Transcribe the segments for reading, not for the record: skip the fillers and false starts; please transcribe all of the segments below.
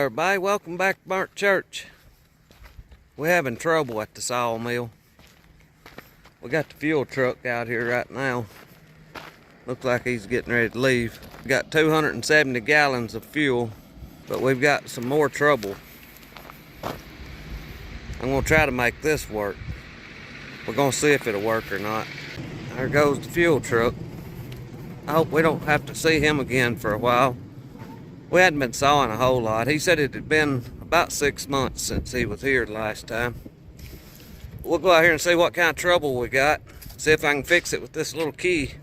Hello everybody, welcome back to burntchurch. We're having trouble at the sawmill. We got the fuel truck out here right now. Looks like he's getting ready to leave. We got 270 gallons of fuel, but we've got some more trouble. I'm gonna try to make this work. We're gonna see if it'll work or not. There goes the fuel truck. I hope we don't have to see him again for a while. We hadn't been sawing a whole lot. He said it had been about 6 months since he was here the last time. We'll go out here and see what kind of trouble we got. See if I can fix it with this little key.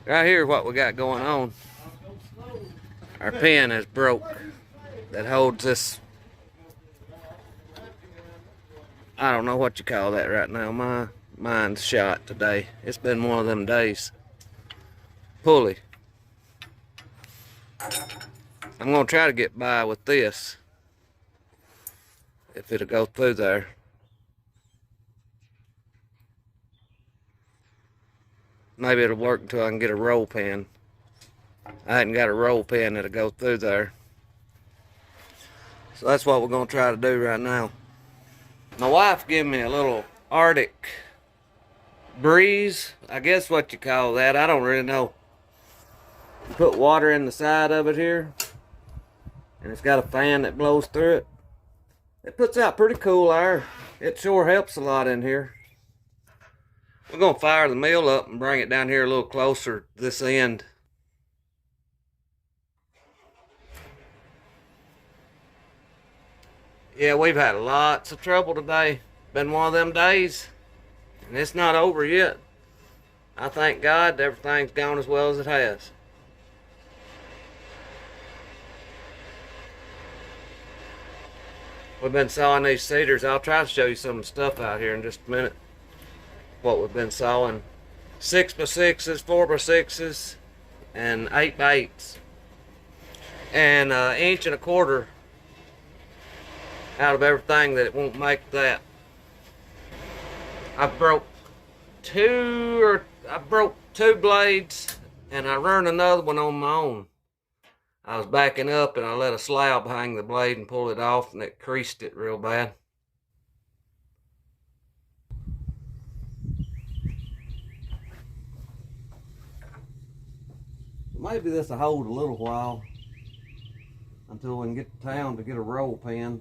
Right here, what we got going on. Our pin is broke that holds this, I don't know what you call that right now. Mine's shot today. It's been one of them days. Pulley. I'm gonna try to get by with this, if it'll go through there. Maybe it'll work until I can get a roll pin. I hadn't got a roll pin that'll go through there. So that's what we're gonna try to do right now. My wife gave me a little Arctic breeze, I guess what you call that. I don't really know. You put water in the side of it here, and it's got a fan that blows through it. It puts out pretty cool air. It sure helps a lot in here. We're gonna fire the mill up and bring it down here a little closer to this end. Yeah, we've had lots of trouble today. Been one of them days, and it's not over yet. I thank God everything's gone as well as it has. We've been sawing these cedars. I'll try to show you some of the stuff out here in just a minute. What we've been sawing. 6x6s, 4x6s, and 8x8s. And 1.25 inches out of everything that it won't make that. I broke two blades, and I run another one on my own. I was backing up and I let a slab hang the blade and pull it off, and it creased it real bad. Maybe this will hold a little while until we can get to town to get a roll pin.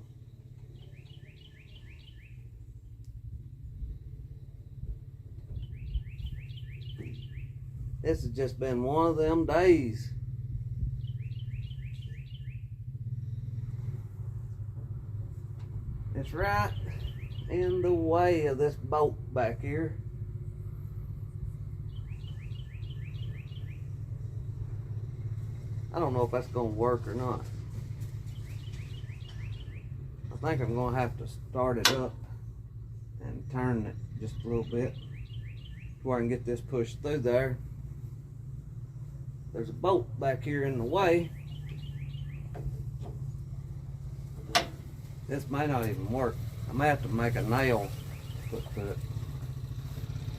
This has just been one of them days. It's right in the way of this bolt back here. I don't know if that's going to work or not. I think I'm going to have to start it up and turn it just a little bit before I can get this pushed through there. There's a bolt back here in the way. This may not even work. I may have to make a nail put to it.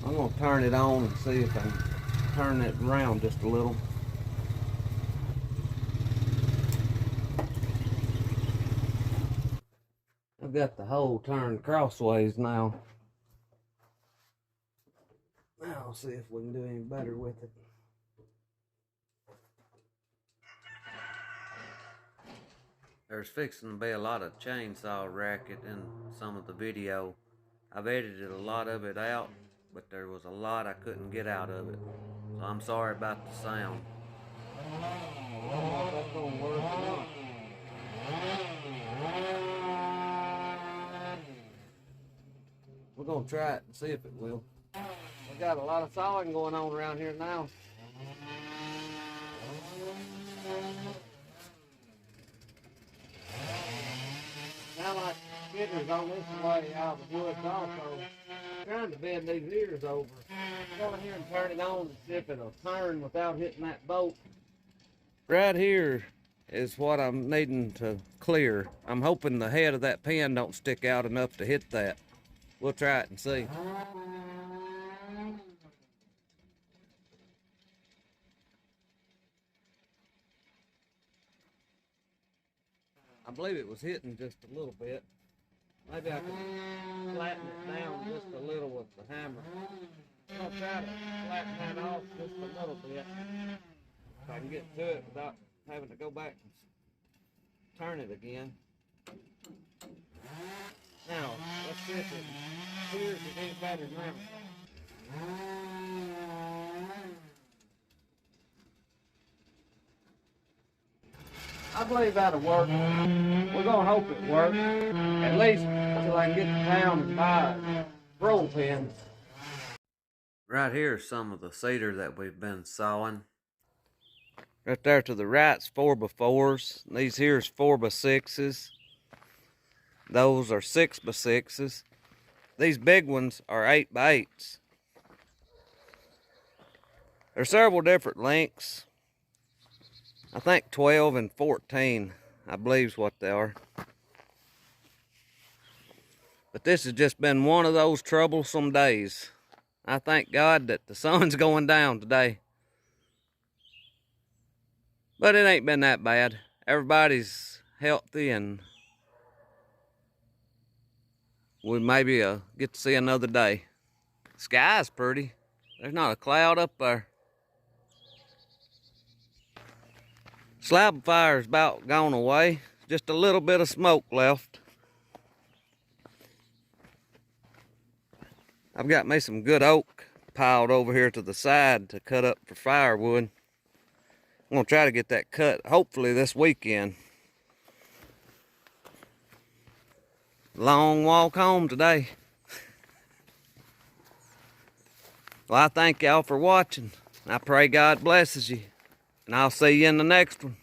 I'm going to turn it on and see if I can turn it around just a little. I've got the hole turned crossways now. Now I'll see if we can do any better with it. There's fixing to be a lot of chainsaw racket in some of the video. I've edited a lot of it out, but there was a lot I couldn't get out of it. So I'm sorry about the sound. I don't know if that's going to work or not. We're going to try it and see if it will. We got a lot of sawing going on around here now. Now my skidder's on this way out of the woods also. I'm trying to bend these ears over. Go in here and turn it on and see if it'll turn without hitting that bolt. Right here is what I'm needing to clear. I'm hoping the head of that pin don't stick out enough to hit that. We'll try it and see. I believe it was hitting just a little bit. Maybe I can flatten it down just a little with the hammer. I'm gonna try to flatten that off just a little bit, if I can get to it without having to go back and turn it again. Now, let's see if it hears it any better now. I believe that'll work. We're gonna hope it works, at least until I can get to town and buy roll pins. Right here is some of the cedar that we've been sawing. Right there to the right's 4x4s. These here's 4x6s. Those are 6x6s. These big ones are 8x8s. There's several different lengths. I think 12 and 14, I believe is what they are. But this has just been one of those troublesome days. I thank God that the sun's going down today. But it ain't been that bad. Everybody's healthy and we maybe get to see another day. Sky's pretty. There's not a cloud up there. Slab fire's about gone away. Just a little bit of smoke left. I've got me some good oak piled over here to the side to cut up for firewood. I'm gonna try to get that cut hopefully this weekend. Long walk home today. Well, I thank y'all for watching. I pray God blesses you. And I'll see you in the next one.